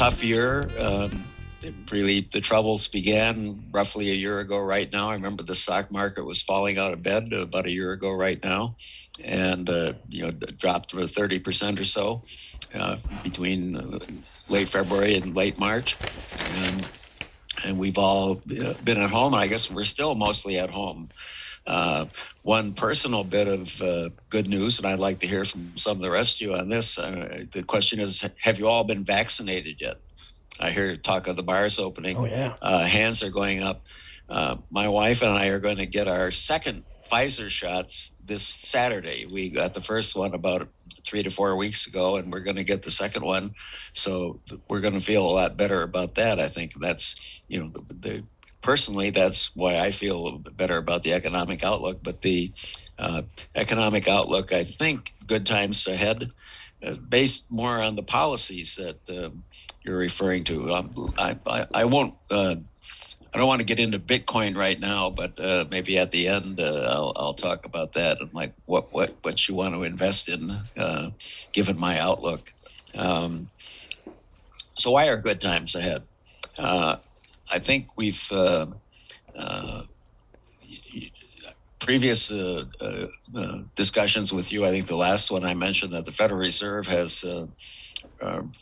tough year. Really, the troubles began roughly a year ago right now. I remember the stock market was falling out of bed about a year ago right now, and dropped to 30% or so between late February and late March. And we've all been at home. And I guess we're still mostly at home. One personal bit of good news, and I'd like to hear from some of the rest of you on this. The question is, have you all been vaccinated yet? I hear talk of the bars opening. Oh, yeah. Hands are going up. My wife and I are going to get our second Pfizer shots this Saturday. We got the first one about 3 to 4 weeks ago, and we're going to get the second one. So we're going to feel a lot better about that. I think that's, personally, that's why I feel better about the economic outlook. But the economic outlook, I think, good times ahead, based more on the policies that you're referring to. I won't. I don't want to get into Bitcoin right now, but maybe at the end I'll talk about that and like what you want to invest in, given my outlook. So why are good times ahead? I think we've previous discussions with you. I think the last one I mentioned that the Federal Reserve has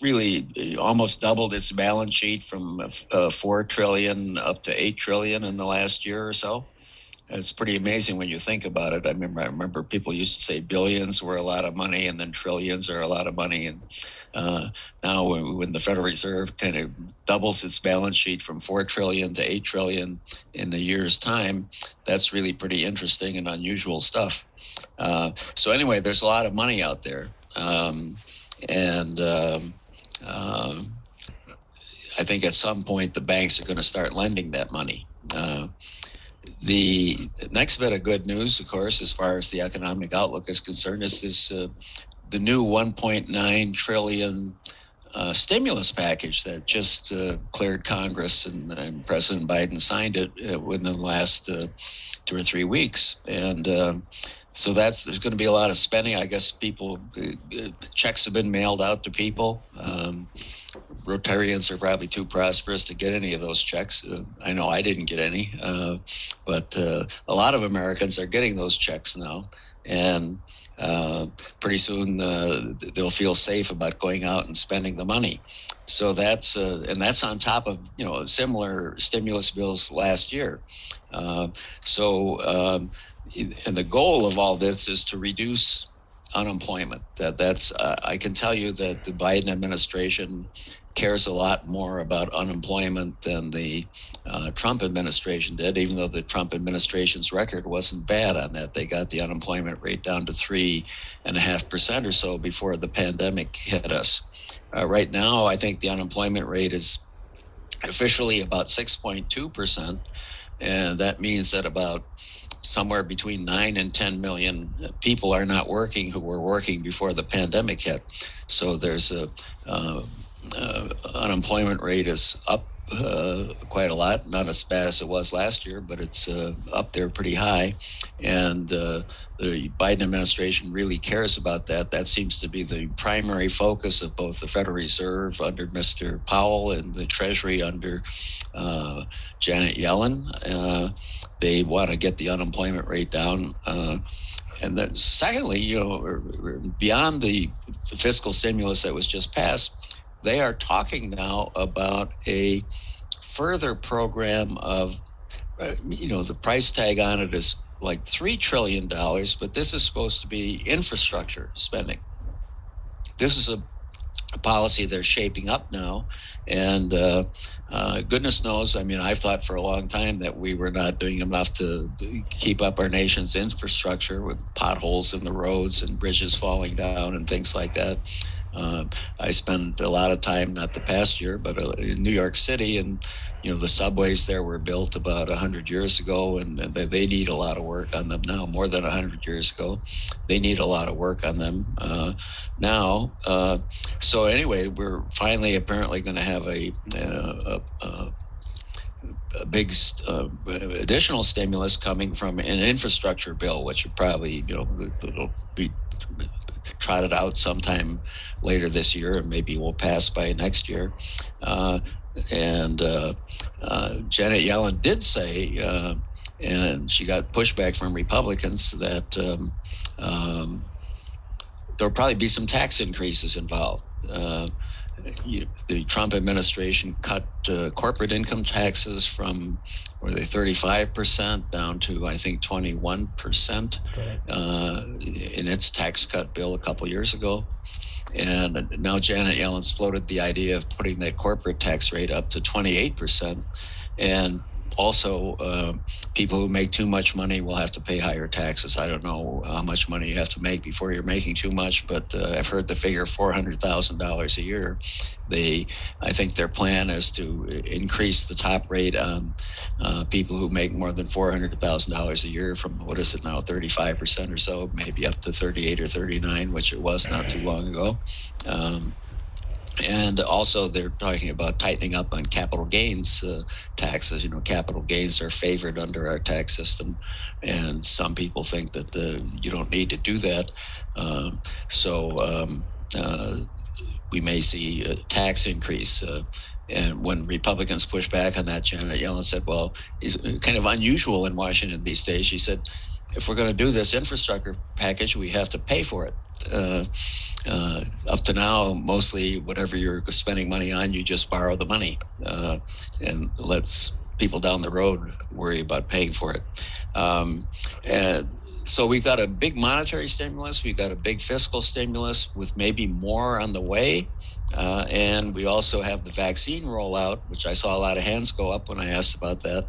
really almost doubled its balance sheet from 4 trillion up to 8 trillion in the last year or so. It's pretty amazing when you think about it. I remember people used to say billions were a lot of money, and then trillions are a lot of money. And now when the Federal Reserve kind of doubles its balance sheet from 4 trillion to 8 trillion in a year's time, that's really pretty interesting and unusual stuff. So anyway, there's a lot of money out there. And I think at some point the banks are going to start lending that money. The next bit of good news, of course, as far as the economic outlook is concerned, is this the new 1.9 trillion stimulus package that just cleared Congress, and President Biden signed it within the last 2 or 3 weeks. And so there's going to be a lot of spending. I guess checks have been mailed out to people. Rotarians are probably too prosperous to get any of those checks. I know I didn't get any, but a lot of Americans are getting those checks now. And pretty soon they'll feel safe about going out and spending the money. So that's on top of similar stimulus bills last year. And the goal of all this is to reduce unemployment. That's I can tell you that the Biden administration cares a lot more about unemployment than the Trump administration did, even though the Trump administration's record wasn't bad on that. They got the unemployment rate down to 3.5% or so before the pandemic hit us. Right now, I think the unemployment rate is officially about 6.2%, and that means that about somewhere between 9 and 10 million people are not working who were working before the pandemic hit. So there's unemployment rate is up quite a lot, not as bad as it was last year, but it's up there pretty high. And the Biden administration really cares about that. That seems to be the primary focus of both the Federal Reserve under Mr. Powell and the Treasury under Janet Yellen. They want to get the unemployment rate down. And then secondly, beyond the fiscal stimulus that was just passed, they are talking now about a further program of, the price tag on it is like $3 trillion, but this is supposed to be infrastructure spending. This is a policy they're shaping up now. And goodness knows, I've thought for a long time that we were not doing enough to keep up our nation's infrastructure with potholes in the roads and bridges falling down and things like that. I spent a lot of time, not the past year, but in New York City, and the subways there were built about 100 years ago, and they need a lot of work on them now, more than 100 years ago. They need a lot of work on them now. So anyway, we're finally apparently going to have a a big additional stimulus coming from an infrastructure bill, which will probably, it'll be trotted out sometime later this year, and maybe will pass by next year. And Janet Yellen did say, and she got pushback from Republicans, that there'll probably be some tax increases involved. The Trump administration cut corporate income taxes from, were they 35% down to, I think, 21% in its tax cut bill a couple years ago. And now Janet Yellen's floated the idea of putting that corporate tax rate up to 28%. And also, people who make too much money will have to pay higher taxes. I don't know how much money you have to make before you're making too much, but I've heard the figure $400,000 a year. I think their plan is to increase the top rate on people who make more than $400,000 a year from, what is it now, 35% or so, maybe up to 38 or 39, which it was not too long ago. And also, they're talking about tightening up on capital gains taxes. Capital gains are favored under our tax system, and some people think that you don't need to do that. So we may see a tax increase. And when Republicans push back on that, Janet Yellen said, well, it's kind of unusual in Washington these days. She said, if we're going to do this infrastructure package, we have to pay for it. Up to now, mostly whatever you're spending money on, you just borrow the money and lets people down the road worry about paying for it. And so we've got a big monetary stimulus. We've got a big fiscal stimulus with maybe more on the way. And we also have the vaccine rollout, which I saw a lot of hands go up when I asked about that.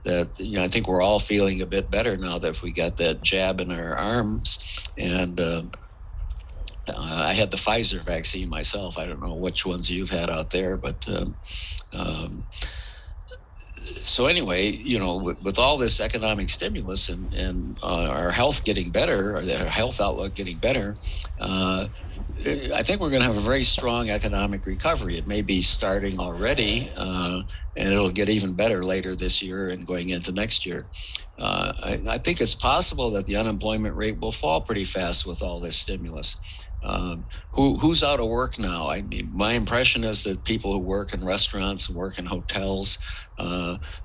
I think we're all feeling a bit better now that if we got that jab in our arms. And I had the Pfizer vaccine myself. I don't know which ones you've had out there, but so anyway, with all this economic stimulus and our health getting better, or our health outlook getting better, I think we're going to have a very strong economic recovery. It may be starting already, and it'll get even better later this year and going into next year. I think it's possible that the unemployment rate will fall pretty fast with all this stimulus. Who's out of work now? I mean, my impression is that people who work in restaurants and work in hotels,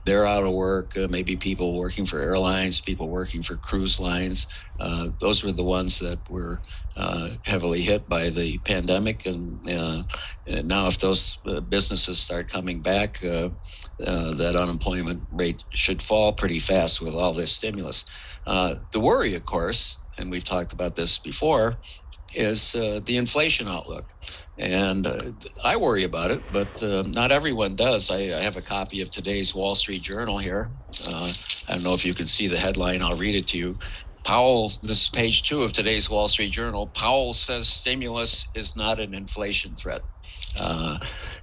they're out of work. Maybe people working for airlines, people working for cruise lines. Those were the ones that were heavily hit by the pandemic. And now if those businesses start coming back, that unemployment rate should fall pretty fast with all this stimulus. The worry, of course, and we've talked about this before, is the inflation outlook. And I worry about it, but not everyone does. I have a copy of today's Wall Street Journal here. I don't know if you can see the headline. I'll read it to you. This is page 2 of today's Wall Street Journal. Powell says stimulus is not an inflation threat.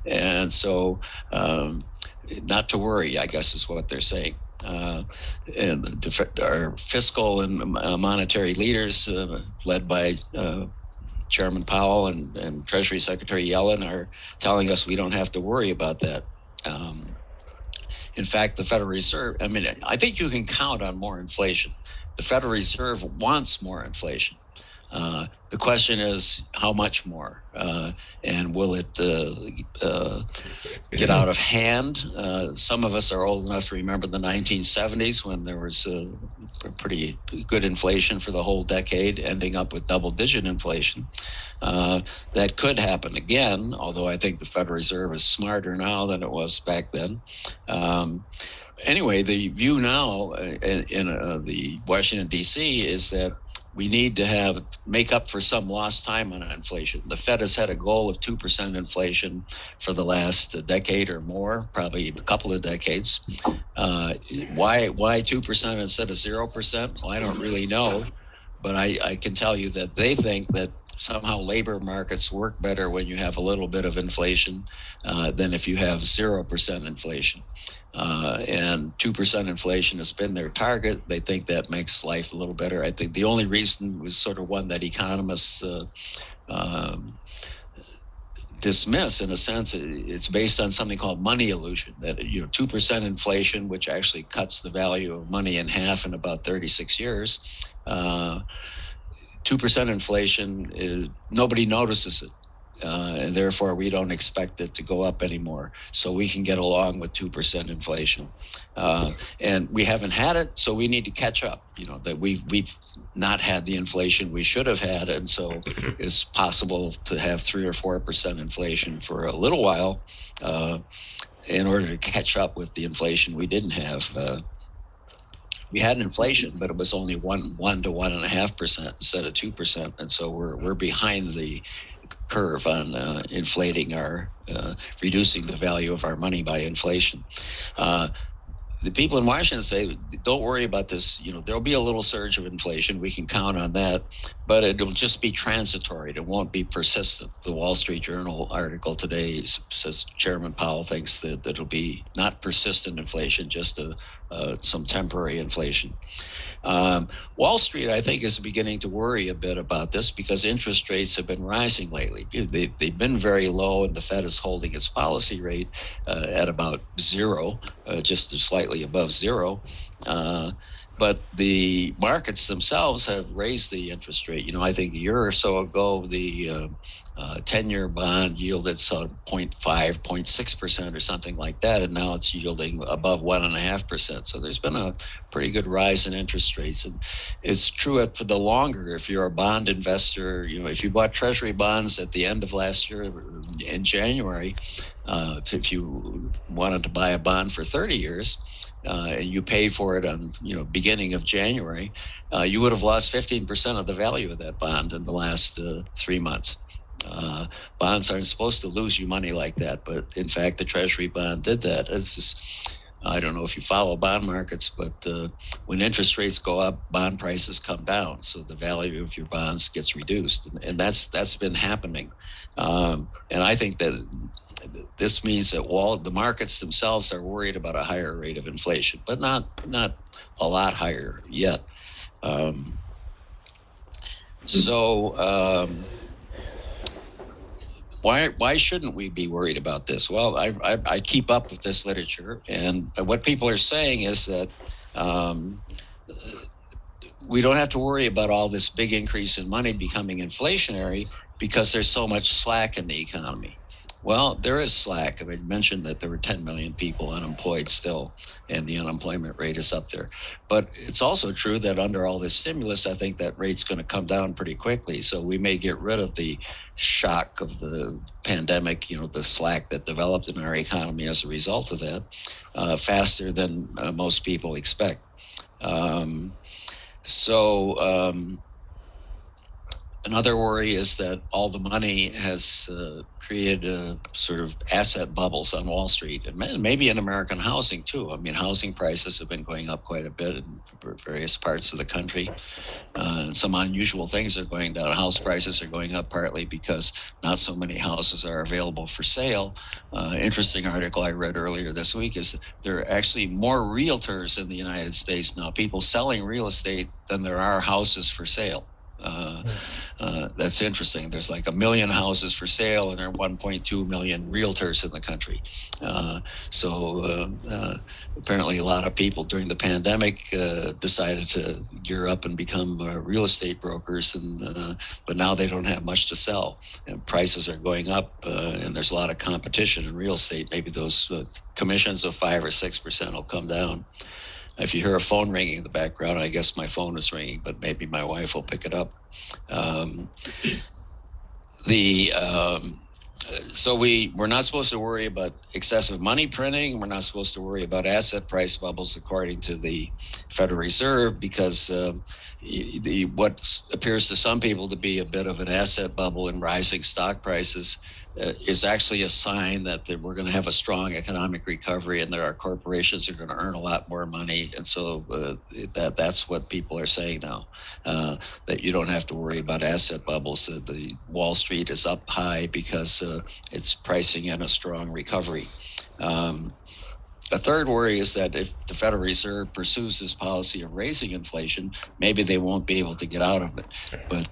And so not to worry, I guess is what they're saying. And our fiscal and monetary leaders, led by Chairman Powell and Treasury Secretary Yellen, are telling us we don't have to worry about that. In fact, the Federal Reserve, I think you can count on more inflation. The Federal Reserve wants more inflation. The question is how much more, and will it get out of hand? Some of us are old enough to remember the 1970s when there was pretty good inflation for the whole decade, ending up with double-digit inflation. That could happen again, although I think the Federal Reserve is smarter now than it was back then. Anyway, the view now in the Washington, D.C. is that we need to make up for some lost time on inflation. The Fed has had a goal of 2% inflation for the last decade or more, probably a couple of decades. Why 2% instead of 0%? Well, I don't really know, but I can tell you that they think that somehow labor markets work better when you have a little bit of inflation than if you have 0% inflation. And 2% inflation has been their target. They think that makes life a little better. I think the only reason was sort of one that economists dismiss. In a sense, it's based on something called money illusion, that 2% inflation, which actually cuts the value of money in half in about 36 years. 2% inflation is, nobody notices it. And therefore, we don't expect it to go up anymore. So we can get along with 2% inflation. And we haven't had it, so we need to catch up. That we've not had the inflation we should have had. And so it's possible to have 3 or 4% inflation for a little while in order to catch up with the inflation we didn't have. We had inflation, but it was only 1 to 1.5% instead of 2%. And so we're behind the curve on reducing the value of our money by inflation. The people in Washington say, don't worry about this. There'll be a little surge of inflation. We can count on that, but it'll just be transitory. It won't be persistent. The Wall Street Journal article today says Chairman Powell thinks that it'll be not persistent inflation, just some temporary inflation. Wall Street, I think, is beginning to worry a bit about this because interest rates have been rising lately. They've been very low, and the Fed is holding its policy rate at about zero, just slightly above zero. But the markets themselves have raised the interest rate. I think a year or so ago, the 10-year bond yielded some 0.5, 0.6% or something like that, and now it's yielding above 1.5%. So there's been a pretty good rise in interest rates, and it's true for the longer. If you're a bond investor, if you bought Treasury bonds at the end of last year in January, if you wanted to buy a bond for 30 years, and you paid for it on beginning of January, you would have lost 15% of the value of that bond in the last 3 months. Bonds aren't supposed to lose you money like that, but in fact, the Treasury bond did that. I don't know if you follow bond markets, but when interest rates go up, bond prices come down, so the value of your bonds gets reduced, and that's been happening. And I think that this means that the markets themselves are worried about a higher rate of inflation, but not a lot higher yet. Why shouldn't we be worried about this? Well, I keep up with this literature, and what people are saying is that we don't have to worry about all this big increase in money becoming inflationary because there's so much slack in the economy. Well, there is slack. I mentioned that there were 10 million people unemployed still, and the unemployment rate is up there. But it's also true that under all this stimulus, I think that rate's going to come down pretty quickly. So we may get rid of the shock of the pandemic, the slack that developed in our economy as a result of that, faster than most people expect. Another worry is that all the money has created sort of asset bubbles on Wall Street, and maybe in American housing too. I mean, housing prices have been going up quite a bit in various parts of the country. Some unusual things are going down. House prices are going up partly because not so many houses are available for sale. Interesting article I read earlier this week is there are actually more realtors in the United States now, people selling real estate, than there are houses for sale. That's interesting. There's like 1 million houses for sale, and there are 1.2 million realtors in the country. Apparently a lot of people during the pandemic decided to gear up and become real estate brokers, but now they don't have much to sell. And prices are going up, and there's a lot of competition in real estate. Maybe those commissions of 5 or 6% will come down. If you hear a phone ringing in the background, I guess my phone is ringing, but maybe my wife will pick it up. So we're not supposed to worry about excessive money printing. We're not supposed to worry about asset price bubbles, according to the Federal Reserve, because what appears to some people to be a bit of an asset bubble in rising stock prices is actually a sign that we're going to have a strong economic recovery, and that our corporations are going to earn a lot more money. And so that's what people are saying now, that you don't have to worry about asset bubbles. The Wall Street is up high because it's pricing in a strong recovery. A third worry is that if the Federal Reserve pursues this policy of raising inflation, maybe they won't be able to get out of it. But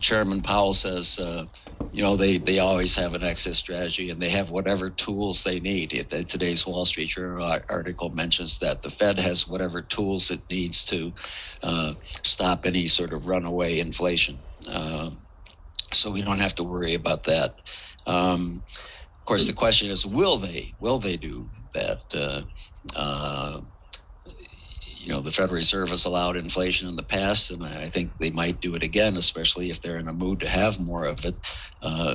Chairman Powell says they always have an exit strategy, and they have whatever tools they need. Today's Wall Street Journal article mentions that the Fed has whatever tools it needs to stop any sort of runaway inflation. So we don't have to worry about that. Of course, the question is, will they do that? The Federal Reserve has allowed inflation in the past, and I think they might do it again, especially if they're in a mood to have more of it.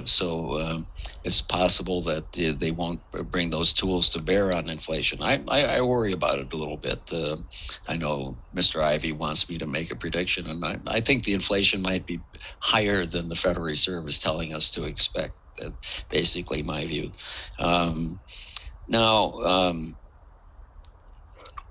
So it's possible that they won't bring those tools to bear on inflation. I worry about it a little bit. I know Mr. Ivey wants me to make a prediction, and I think the inflation might be higher than the Federal Reserve is telling us to expect. That's basically my view. Now,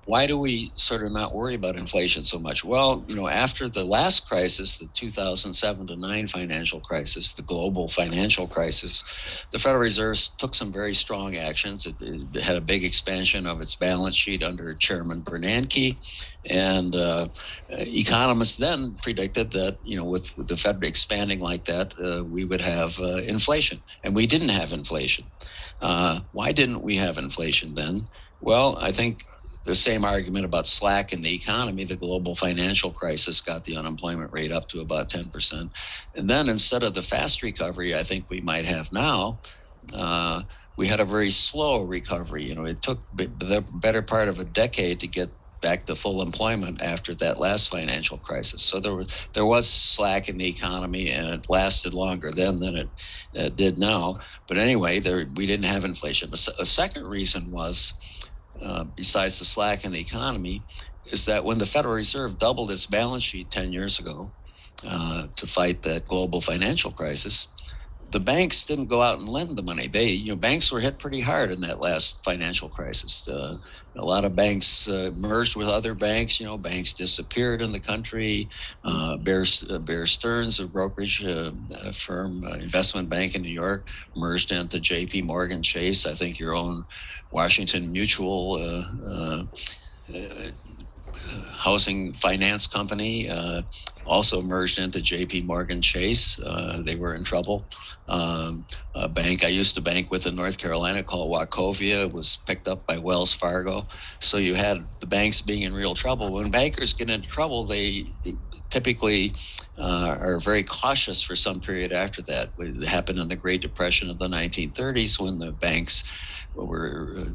why do we sort of not worry about inflation so much? Well, after the last crisis, the 2007 to 9 financial crisis, the global financial crisis, the Federal Reserve took some very strong actions. It had a big expansion of its balance sheet under Chairman Bernanke. And economists then predicted that, with the Fed expanding like that, we would have inflation. And we didn't have inflation. Why didn't we have inflation then? Well, I think the same argument about slack in the economy. The global financial crisis got the unemployment rate up to about 10%. And then instead of the fast recovery I think we might have now, we had a very slow recovery. It took the better part of a decade to get back to full employment after that last financial crisis. So there was slack in the economy, and it lasted longer then than it did now. But anyway, we didn't have inflation. A second reason was, besides the slack in the economy, is that when the Federal Reserve doubled its balance sheet 10 years ago to fight that global financial crisis, the banks didn't go out and lend the money. Banks were hit pretty hard in that last financial crisis. A lot of banks merged with other banks. Banks disappeared in the country. Bear Stearns, a brokerage firm, investment bank in New York, merged into J.P. Morgan Chase. I think your own Washington Mutual housing finance company also merged into J.P. Morgan Chase. They were in trouble. A bank I used to bank with in North Carolina called Wachovia was picked up by Wells Fargo. So you had the banks being in real trouble. When bankers get into trouble, they typically are very cautious for some period after that. It happened in the Great Depression of the 1930s when the banks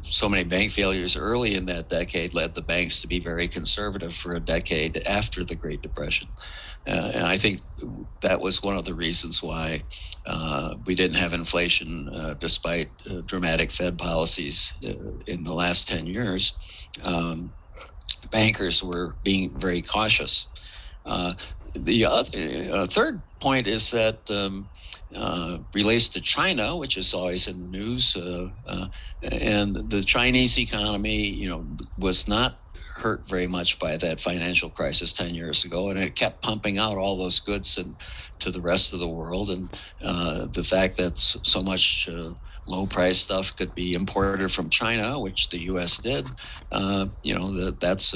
so many bank failures early in that decade led the banks to be very conservative for a decade after the Great Depression. And I think that was one of the reasons why we didn't have inflation despite dramatic Fed policies in the last 10 years. Bankers were being very cautious. The third point is that relates to China, which is always in the news. And the Chinese economy, was not hurt very much by that financial crisis 10 years ago, and it kept pumping out all those goods to the rest of the world. And the fact that so much low price stuff could be imported from China, which the U.S. did, that's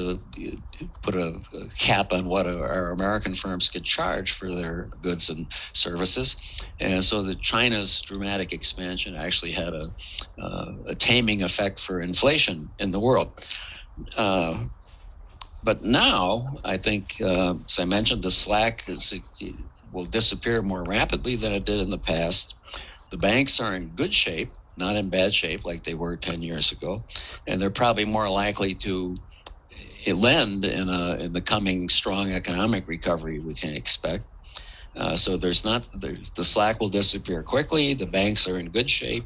put a cap on what our American firms could charge for their goods and services. And so the China's dramatic expansion actually had a taming effect for inflation in the world. But now, I think, as I mentioned, the slack will disappear more rapidly than it did in the past. The banks are in good shape, not in bad shape like they were 10 years ago, and they're probably more likely to lend in the coming strong economic recovery we can expect. So the slack will disappear quickly. The banks are in good shape,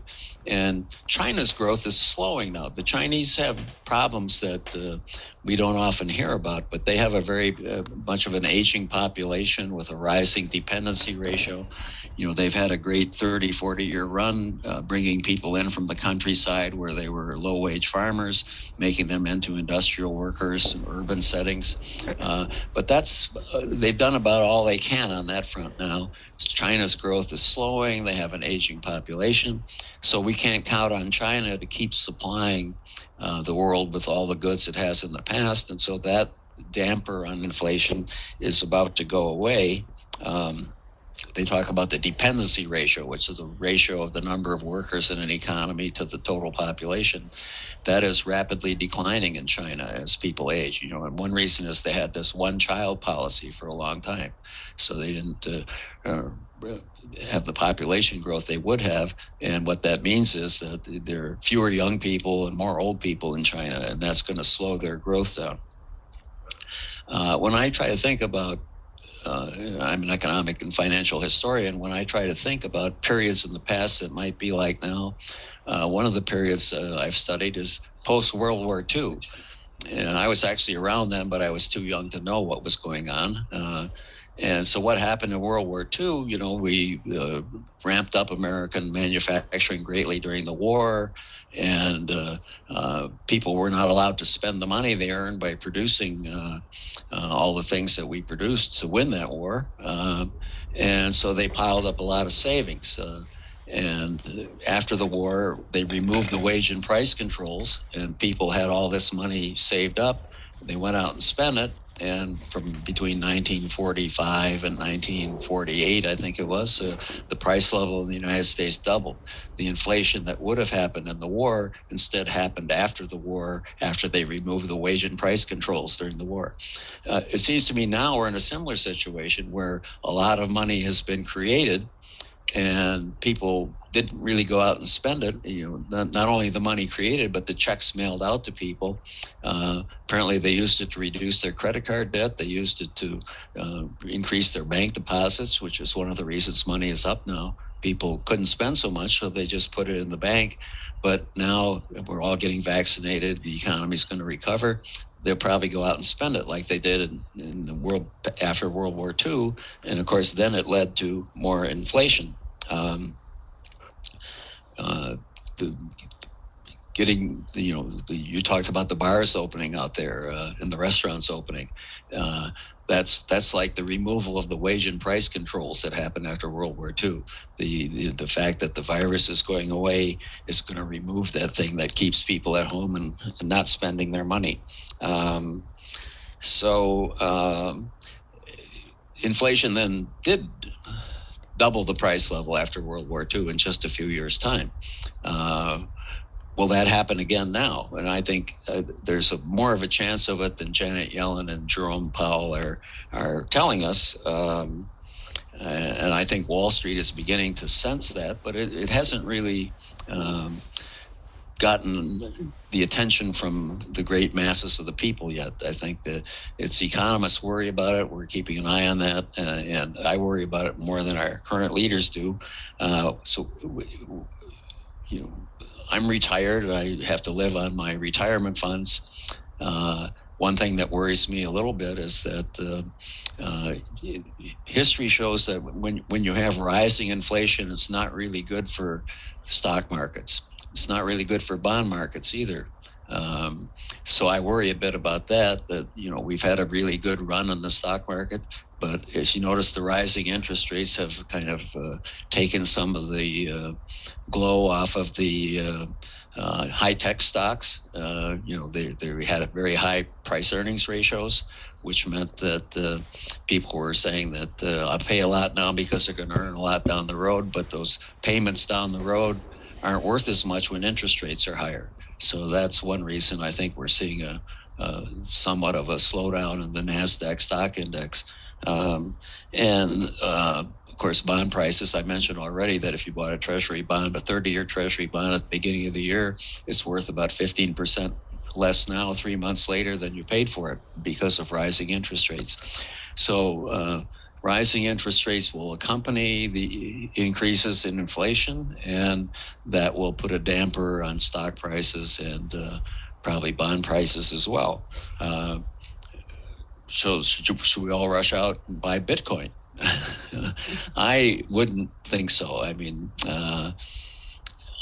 and China's growth is slowing now. The Chinese have problems that we don't often hear about, but they have a very much of an aging population with a rising dependency ratio. They've had a great 30, 40-year run, bringing people in from the countryside where they were low-wage farmers, making them into industrial workers in urban settings. But they've done about all they can on that front now. China's growth is slowing. They have an aging population. So we can't count on China to keep supplying the world with all the goods it has in the past. And so that damper on inflation is about to go away. they talk about the dependency ratio, which is the ratio of the number of workers in an economy to the total population. That is rapidly declining in China as people age. And one reason is they had this one-child policy for a long time, so they didn't have the population growth they would have. And what that means is that there are fewer young people and more old people in China, and that's going to slow their growth down. When I try to think about I'm an economic and financial historian. When I try to think about periods in the past that might be like now, one of the periods I've studied is post-World War II. And I was actually around then, but I was too young to know what was going on. And so what happened in World War II, we ramped up American manufacturing greatly during the war, and people were not allowed to spend the money they earned by producing all the things that we produced to win that war. And so they piled up a lot of savings. And after the war, they removed the wage and price controls, and people had all this money saved up. They went out and spent it. And from between 1945 and 1948, I think it was, the price level in the United States doubled. The inflation that would have happened in the war instead happened after the war, after they removed the wage and price controls during the war. It seems to me now we're in a similar situation where a lot of money has been created, and people didn't really go out and spend it. Not only the money created, but the checks mailed out to people. Apparently, they used it to reduce their credit card debt. They used it to increase their bank deposits, which is one of the reasons money is up now. People couldn't spend so much, so they just put it in the bank. But now we're all getting vaccinated. The economy's going to recover. They'll probably go out and spend it like they did in the world after World War II. And of course, then it led to more inflation. You talked about the bars opening out there and the restaurants opening. That's like the removal of the wage and price controls that happened after World War II. The fact that the virus is going away is going to remove that thing that keeps people at home and not spending their money. Inflation then did double the price level after World War II in just a few years' time. Will that happen again now? And I think there's more of a chance of it than Janet Yellen and Jerome Powell are telling us. And I think Wall Street is beginning to sense that, but it hasn't really gotten the attention from the great masses of the people yet. I think that it's economists worry about it. We're keeping an eye on that, and I worry about it more than our current leaders do. I'm retired. I have to live on my retirement funds. One thing that worries me a little bit is that history shows that when you have rising inflation, it's not really good for stock markets. It's not really good for bond markets either. So I worry a bit about that we've had a really good run in the stock market, but as you notice, the rising interest rates have kind of taken some of the glow off of the high-tech stocks. They had very high price earnings ratios, which meant that people were saying that I pay a lot now because they're going to earn a lot down the road, but those payments down the road aren't worth as much when interest rates are higher. So that's one reason I think we're seeing a somewhat of a slowdown in the NASDAQ stock index. Of course, bond prices, I mentioned already that if you bought a treasury bond, a 30-year treasury bond at the beginning of the year, it's worth about 15% less now 3 months later than you paid for it because of rising interest rates. So rising interest rates will accompany the increases in inflation, and that will put a damper on stock prices and probably bond prices as well. So should we all rush out and buy Bitcoin? I wouldn't think so. I mean,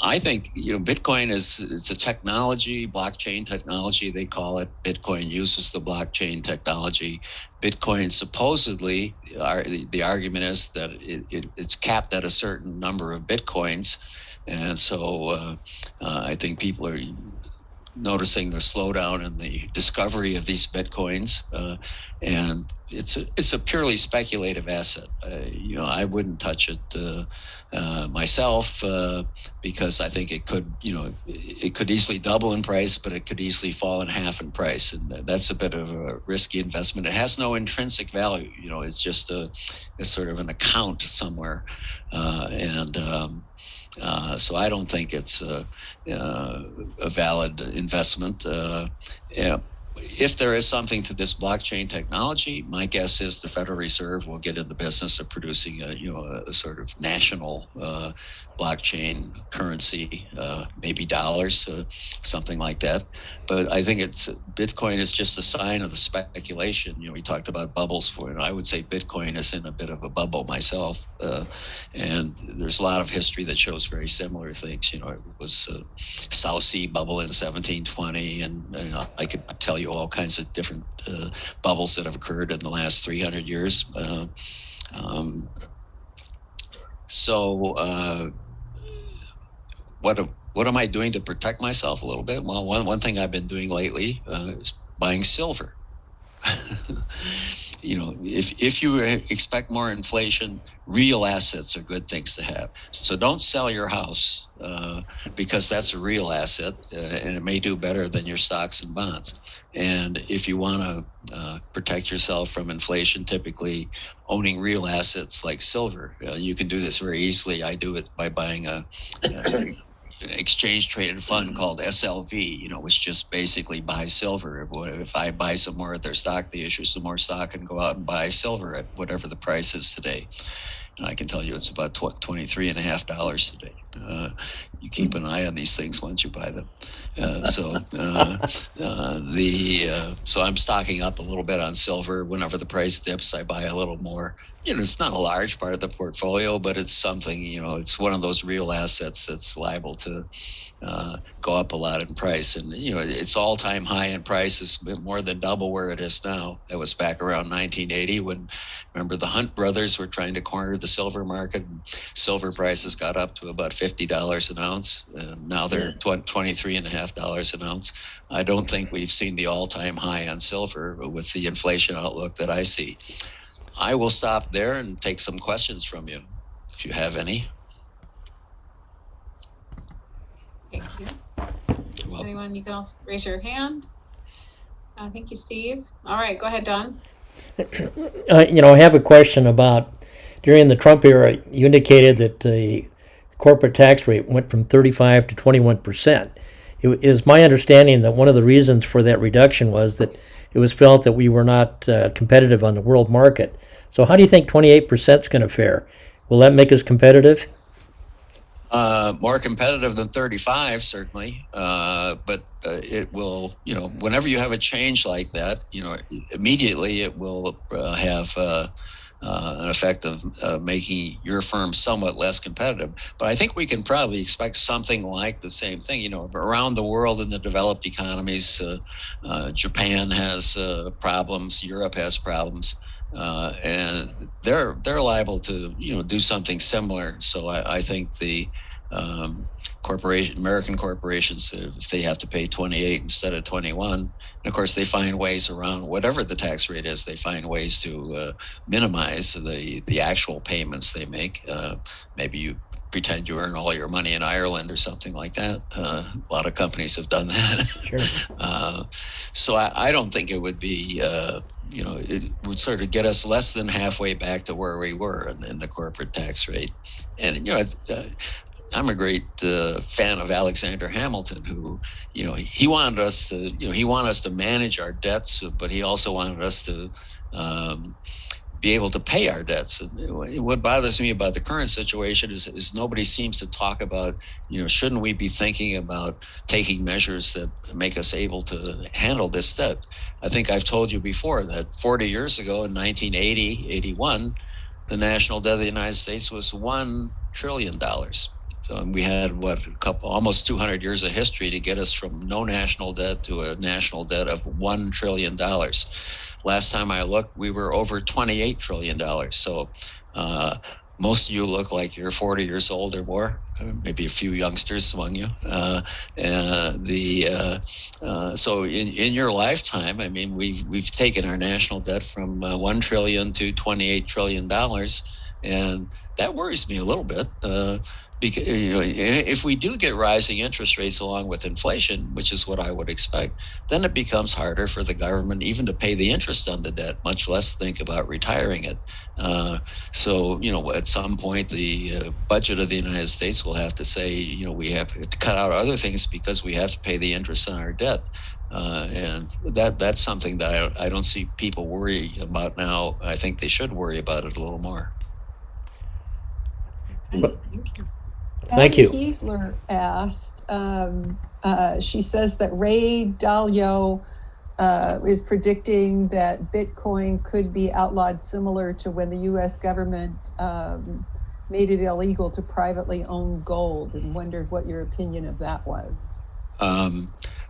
I think Bitcoin it's a technology, blockchain technology they call it. Bitcoin uses the blockchain technology. Bitcoin supposedly, the argument is that it's capped at a certain number of Bitcoins, and so I think people are noticing the slowdown in the discovery of these Bitcoins, and it's a purely speculative asset. I wouldn't touch it myself because I think it could easily double in price, but it could easily fall in half in price, and that's a bit of a risky investment. It has no intrinsic value. It's just a sort of an account somewhere, and so I don't think it's a valid investment. Yeah. If there is something to this blockchain technology, my guess is the Federal Reserve will get in the business of producing a sort of national blockchain currency, maybe dollars, something like that. But I think Bitcoin is just a sign of the speculation. We talked about bubbles for it. I would say Bitcoin is in a bit of a bubble myself, and there's a lot of history that shows very similar things. It was South Sea bubble in 1720, and I could tell you all kinds of different bubbles that have occurred in the last 300 years. What am I doing to protect myself a little bit? Well, one thing I've been doing lately is buying silver. If you expect more inflation, real assets are good things to have. So don't sell your house because that's a real asset, and it may do better than your stocks and bonds. And if you want to protect yourself from inflation, typically owning real assets like silver, you can do this very easily. I do it by buying an exchange traded fund called SLV, which just basically buys silver. If I buy some more of their stock, they issue some more stock and go out and buy silver at whatever the price is today. And I can tell you it's about $23.50 today. You keep an eye on these things once you buy them. So I'm stocking up a little bit on silver. Whenever the price dips, I buy a little more. It's not a large part of the portfolio, but it's something. It's one of those real assets that's liable to go up a lot in price. And it's all-time high in price. It's been more than double where it is now. That was back around 1980 when, remember, the Hunt brothers were trying to corner the silver market. And silver prices got up to about $50 an ounce. And now they're $23.50 an ounce. I don't think we've seen the all-time high on silver with the inflation outlook that I see. I will stop there and take some questions from you, if you have any. Thank you. Anyone, you can also raise your hand. Thank you, Steve. All right, go ahead, Don. I have a question about during the Trump era. You indicated that the corporate tax rate went from 35 to 21%. It is my understanding that one of the reasons for that reduction was that it was felt that we were not competitive on the world market. So how do you think 28% is going to fare? Will that make us competitive? More competitive than 35, certainly. But it will, whenever you have a change like that, immediately it will have an effect of making your firm somewhat less competitive. But I think we can probably expect something like the same thing. Around the world in the developed economies, Japan has problems, Europe has problems. And they're liable to do something similar. So I think the American corporations, if they have to pay 28 instead of 21, and of course they find ways around whatever the tax rate is. They find ways to minimize the actual payments they make. Maybe you pretend you earn all your money in Ireland or something like that. A lot of companies have done that. Sure. So I don't think it would be, it would sort of get us less than halfway back to where we were in the corporate tax rate. And, I'm a great fan of Alexander Hamilton, who, he wanted us to manage our debts, but he also wanted us to be able to pay our debts. And what bothers me about the current situation is nobody seems to talk about, shouldn't we be thinking about taking measures that make us able to handle this debt? I think I've told you before that 40 years ago in 1980, 81, the national debt of the United States was $1 trillion. So we had almost 200 years of history to get us from no national debt to a national debt of $1 trillion. Last time I looked, we were over $28 trillion. So most of you look like you're 40 years old or more, maybe a few youngsters among you. So in your lifetime, I mean, we've taken our national debt from $1 trillion to $28 trillion, and that worries me a little bit. Because if we do get rising interest rates along with inflation, which is what I would expect, then it becomes harder for the government even to pay the interest on the debt, much less think about retiring it. So, at some point, the budget of the United States will have to say, we have to cut out other things because we have to pay the interest on our debt. And that's something that I don't see people worry about now. I think they should worry about it a little more. Okay, thank you. Thank you. Kiesler asked, she says that Ray Dalio is predicting that Bitcoin could be outlawed similar to when the U.S. government made it illegal to privately own gold, and wondered what your opinion of that was.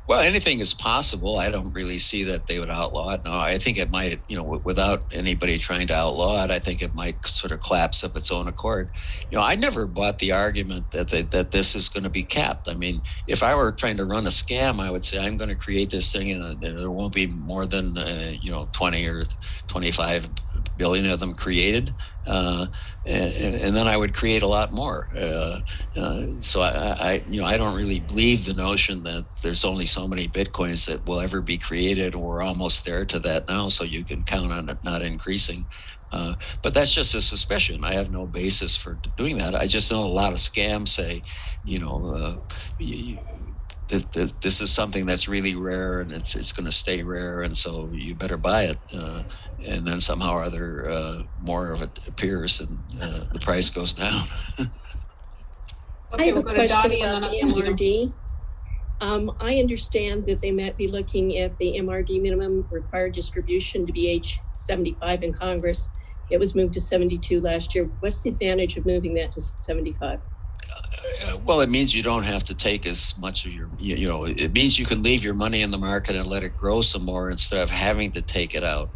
Well, anything is possible. I don't really see that they would outlaw it. No, I think it might, without anybody trying to outlaw it, I think it might sort of collapse of its own accord. I never bought the argument that this is going to be capped. I mean, if I were trying to run a scam, I would say I'm going to create this thing and there won't be more than, 20 or 25 billion of them created. And then I would create a lot more. So I don't really believe the notion that there's only so many Bitcoins that will ever be created, and we're almost there to that now, so you can count on it not increasing. But that's just a suspicion. I have no basis for doing that. I just know a lot of scams say, this is something that's really rare and it's going to stay rare, and so you better buy it. And then somehow or other, more of it appears and the price goes down. Okay, we'll go to Dottie and then up to MRD. I understand that they might be looking at the MRD minimum required distribution to be age 75 in Congress. It was moved to 72 last year. What's the advantage of moving that to 75? Well, it means you don't have to take as much of your, it means you can leave your money in the market and let it grow some more instead of having to take it out.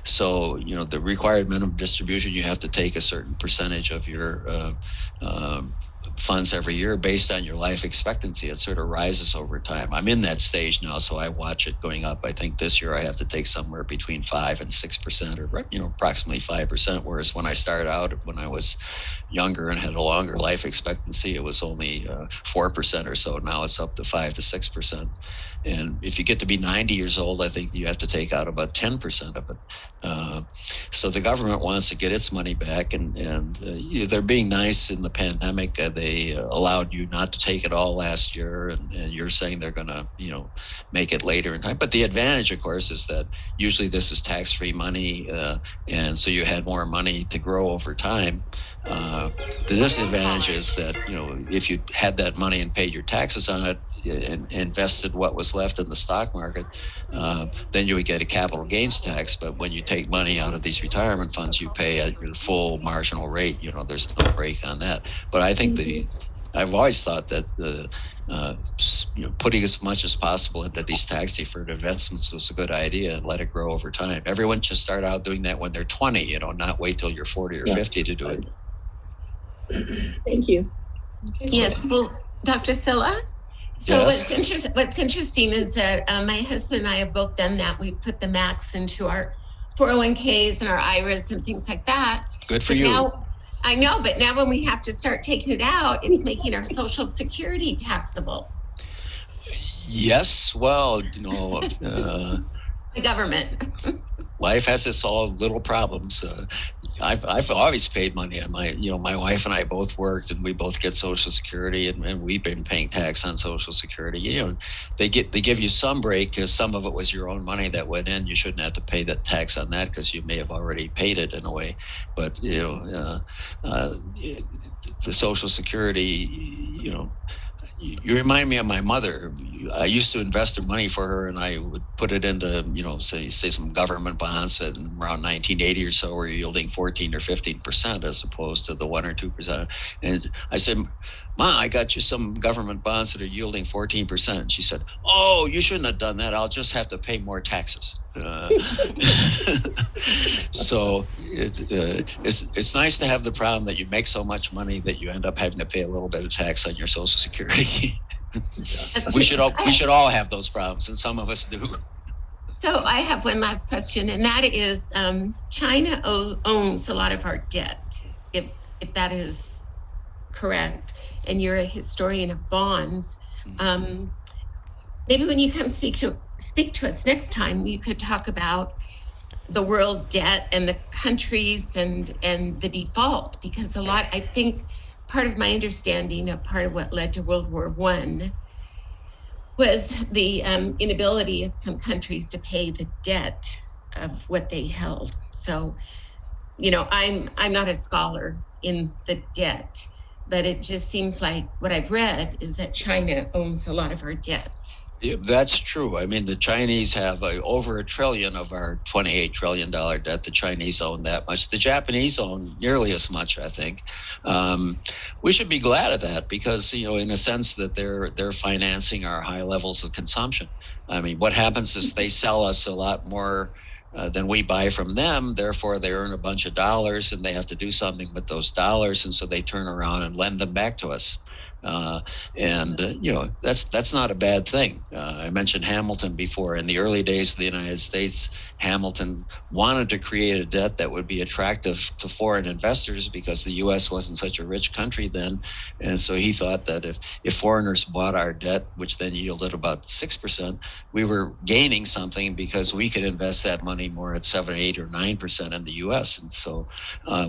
So, the required minimum distribution, you have to take a certain percentage of your funds every year based on your life expectancy. It sort of rises over time. I'm in that stage now, so I watch it going up. I think this year I have to take somewhere between 5 and 6%, or approximately 5%. Whereas when I started out, when I was younger and had a longer life expectancy, it was only 4% or so. Now it's up to 5 to 6%. And if you get to be 90 years old, I think you have to take out about 10% of it. So the government wants to get its money back, and they're being nice in the pandemic. They allowed you not to take it all last year, and you're saying they're going to, make it later in time. But the advantage, of course, is that usually this is tax-free money, and so you had more money to grow over time. The disadvantage is that, if you had that money and paid your taxes on it and invested what was left in the stock market, then you would get a capital gains tax. But when you take money out of these retirement funds, you pay at your full marginal rate. There's no break on that. But I think I've always thought that putting as much as possible into these tax deferred investments was a good idea, and let it grow over time. Everyone should start out doing that when they're 20, not wait till you're 40 or 50 to do it. Thank you. Okay, Yes, well, Dr. Sylla. So Yes. what's interesting is that my husband and I have both done that. We put the max into our 401ks and our IRAs and things like that. Good for But you. now, I know, but now when we have to start taking it out, it's making our Social Security taxable. Yes, well, The government. life has its all little problems. I've always paid money on my wife and I both worked, and we both get Social Security, and we've been paying tax on Social Security. They give you some break because some of it was your own money that went in. You shouldn't have to pay that tax on that because you may have already paid it in a way. But the Social Security, you remind me of my mother. I used to invest her money for her, and I would put it into, say some government bonds that around 1980 or so were yielding 14 or 15% as opposed to the 1 or 2%. And I said, Ma, I got you some government bonds that are yielding 14%. And she said, oh, you shouldn't have done that. I'll just have to pay more taxes. So it's nice to have the problem that you make so much money that you end up having to pay a little bit of tax on your Social Security. we should all have those problems, and some of us do. So I have one last question, and that is, China owns a lot of our debt, if that is correct, and you're a historian of bonds. Maybe when you come speak to us next time, you could talk about the world debt and the countries and the default, because I think part of my understanding of part of what led to World War I was the inability of some countries to pay the debt of what they held. So, I'm not a scholar in the debt, but it just seems like what I've read is that China owns a lot of our debt. Yeah, that's true. I mean, the Chinese have over $1 trillion of our $28 trillion debt. The Chinese own that much. The Japanese own nearly as much, I think. We should be glad of that because, in a sense that they're financing our high levels of consumption. I mean, what happens is they sell us a lot more than we buy from them. Therefore, they earn a bunch of dollars and they have to do something with those dollars. And so they turn around and lend them back to us. That's not a bad thing. I mentioned Hamilton before. In the early days of the United States, Hamilton wanted to create a debt that would be attractive to foreign investors because the U.S. wasn't such a rich country then. And so he thought that if foreigners bought our debt, which then yielded about 6%, we were gaining something because we could invest that money more at 7, 8, or 9% in the U.S. And so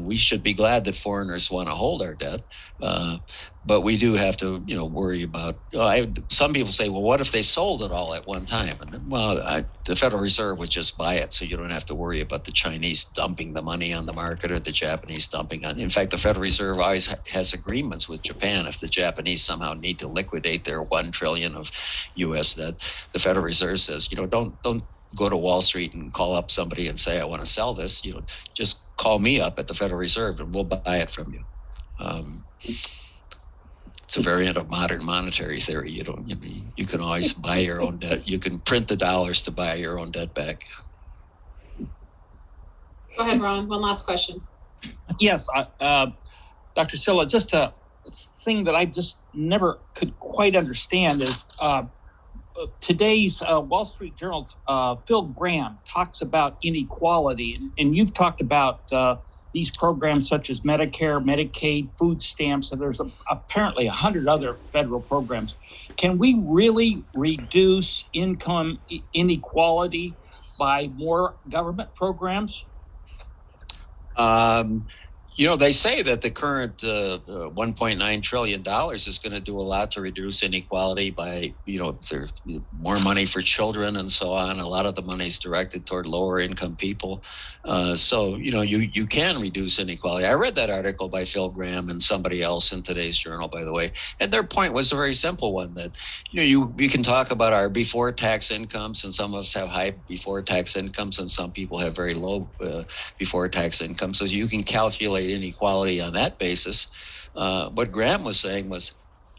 we should be glad that foreigners want to hold our debt. But we do have to, worry about. Some people say, "Well, what if they sold it all at one time?" And the Federal Reserve would just buy it, so you don't have to worry about the Chinese dumping the money on the market or the Japanese dumping on. In fact, the Federal Reserve always has agreements with Japan. If the Japanese somehow need to liquidate their $1 trillion of U.S. debt, the Federal Reserve says, don't go to Wall Street and call up somebody and say, "I want to sell this." Just call me up at the Federal Reserve and we'll buy it from you. It's a variant of modern monetary theory. You can always buy your own debt. You can print the dollars to buy your own debt back. Go ahead, Ron. One last question. Yes, Dr. Sylla, just a thing that I just never could quite understand is today's Wall Street Journal, Phil Gramm talks about inequality, and you've talked about these programs such as Medicare, Medicaid, food stamps, and there's apparently 100 other federal programs. Can we really reduce income inequality by more government programs? They say that the current $1.9 trillion is going to do a lot to reduce inequality by, there's more money for children and so on. A lot of the money is directed toward lower income people. So you can reduce inequality. I read that article by Phil Gramm and somebody else in today's journal, by the way. And their point was a very simple one that, we can talk about our before tax incomes, and some of us have high before tax incomes and some people have very low before tax incomes. So you can calculate inequality on that basis. What Graham was saying was,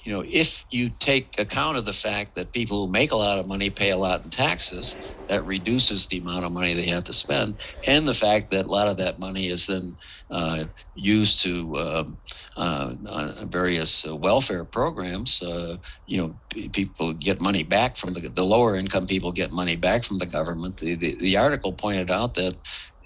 if you take account of the fact that people who make a lot of money pay a lot in taxes, that reduces the amount of money they have to spend, and the fact that a lot of that money is then used to various welfare programs, people get money back from the lower income people get money back from the government. The article pointed out that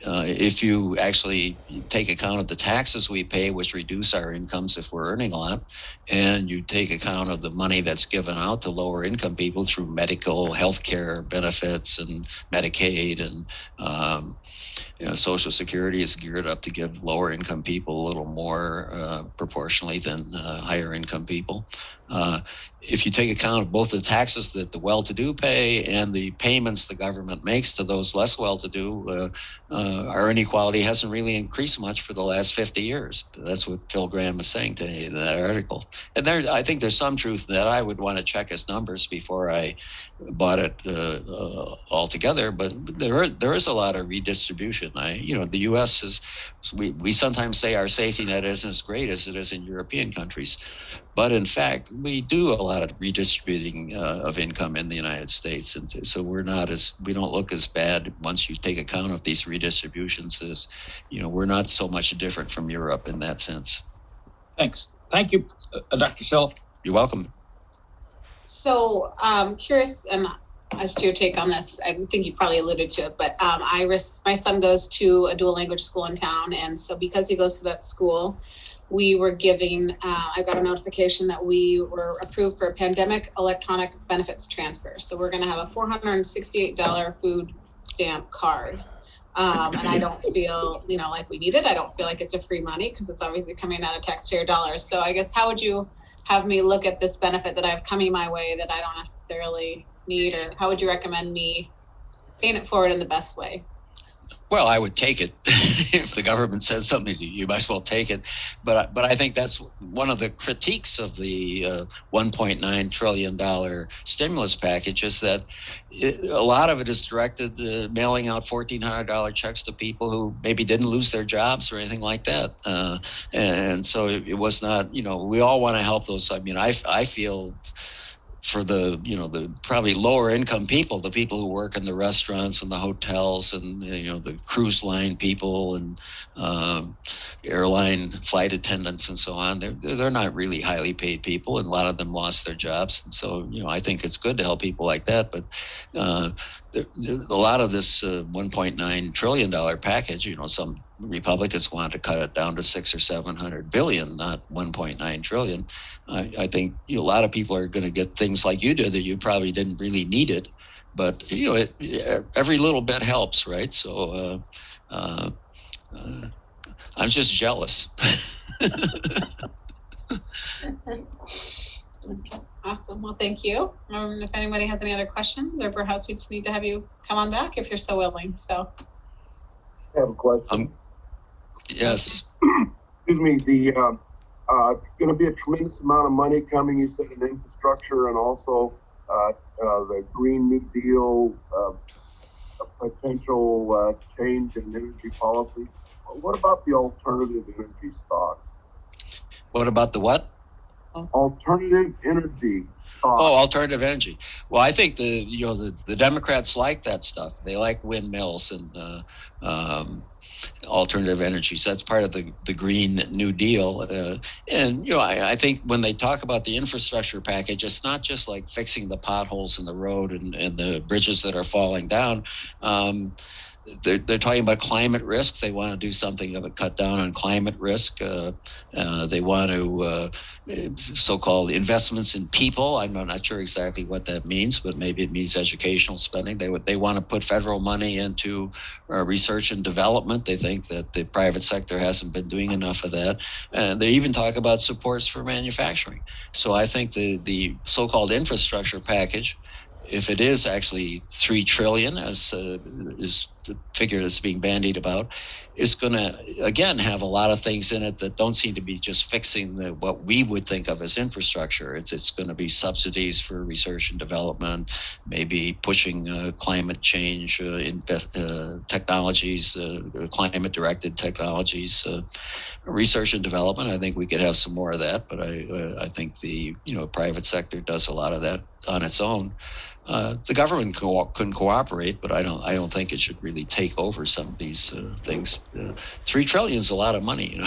if you actually take account of the taxes we pay, which reduce our incomes if we're earning a lot, and you take account of the money that's given out to lower income people through medical health care benefits and Medicaid and Social Security is geared up to give lower income people a little more proportionally than higher income people. If you take account of both the taxes that the well-to-do pay and the payments the government makes to those less well-to-do, our inequality hasn't really increased much for the last 50 years. That's what Phil Gramm is saying today in that article. And I think there's some truth in that. I would want to check his numbers before I bought it altogether, but there is a lot of redistribution. The U.S. is, we sometimes say our safety net isn't as great as it is in European countries, but in fact, we do a lot of redistributing of income in the United States, and so we don't look as bad once you take account of these redistributions. As we're not so much different from Europe in that sense. Thanks. Thank you, Dr. Sylla. You're welcome. So curious, and as to your take on this, I think you probably alluded to it, but my son goes to a dual language school in town. And so because he goes to that school, we were giving, I got a notification that we were approved for a pandemic electronic benefits transfer. So we're going to have a $468 food stamp card. And I don't feel, like we need it. I don't feel like it's a free money because it's obviously coming out of taxpayer dollars. So I guess how would you have me look at this benefit that I have coming my way that I don't necessarily need, or how would you recommend me paying it forward in the best way? Well, I would take it. If the government says something to you, you might as well take it. But I think that's one of the critiques of the $1.9 trillion stimulus package is that a lot of it is directed mailing out $1,400 checks to people who maybe didn't lose their jobs or anything like that. And so it was not, we all want to help those. I mean, I feel for the probably lower income people, the people who work in the restaurants and the hotels and the cruise line people and airline flight attendants and so on, they're not really highly paid people, and a lot of them lost their jobs. And so I think it's good to help people like that, but a lot of this $1.9 trillion package, some Republicans want to cut it down to $600 or $700 billion, not $1.9 trillion. I think a lot of people are going to get things like you did that you probably didn't really need it, but every little bit helps, right? So I'm just jealous. Okay, awesome. Well, thank you. If anybody has any other questions, or perhaps we just need to have you come on back if you're so willing. So, I have a question. Yes. Excuse me. The going to be a tremendous amount of money coming. You said in infrastructure and also the Green New Deal, a potential change in energy policy. What about the alternative energy stocks? What about the what? Alternative energy stocks. Oh, alternative energy. Well, I think the Democrats like that stuff. They like windmills and alternative energies. That's part of the Green New Deal. And I think when they talk about the infrastructure package, it's not just like fixing the potholes in the road and the bridges that are falling down. They're talking about climate risk. They want to do something to cut down on climate risk. They want to so-called investments in people. I'm not sure exactly what that means, but maybe it means educational spending. They want to put federal money into research and development. They think that the private sector hasn't been doing enough of that. And they even talk about supports for manufacturing. So I think the so-called infrastructure package, if it is actually $3 trillion, as is the figure that's being bandied about, is going to again have a lot of things in it that don't seem to be just fixing what we would think of as infrastructure. It's going to be subsidies for research and development, maybe pushing climate change technologies, climate-directed technologies, research and development. I think we could have some more of that, but I think the private sector does a lot of that on its own. The government couldn't cooperate, but I don't think it should really take over some of these things. $3 trillion is a lot of money,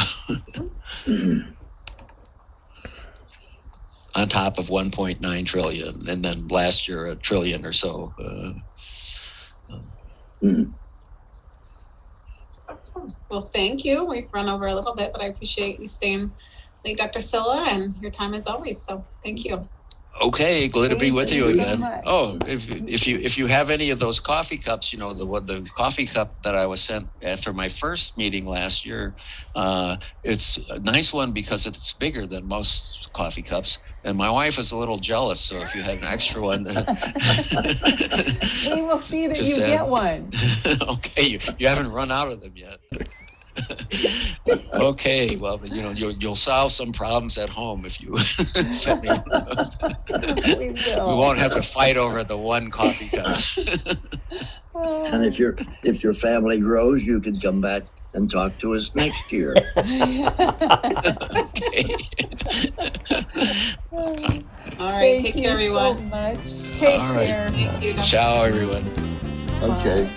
on top of 1.9 trillion, and then last year $1 trillion or so. well, thank you. We've run over a little bit, but I appreciate you staying late, Dr. Sylla, and your time as always. So thank you. Okay, glad to be with you Thank you so again. much. Oh, if you have any of those coffee cups, the coffee cup that I was sent after my first meeting last year, it's a nice one because it's bigger than most coffee cups. And my wife is a little jealous, so if you had an extra one, We will see that Just you said. get one. Okay, you haven't run out of them yet. Okay, well, but you'll solve some problems at home if you send me one of those. We will. We won't have to fight over the one coffee cup. And if your family grows, you can come back and talk to us next year. Okay. All right, Thank take you care, everyone. so much. Take All right. care. Thank you, Dr. Ciao, everyone. Okay.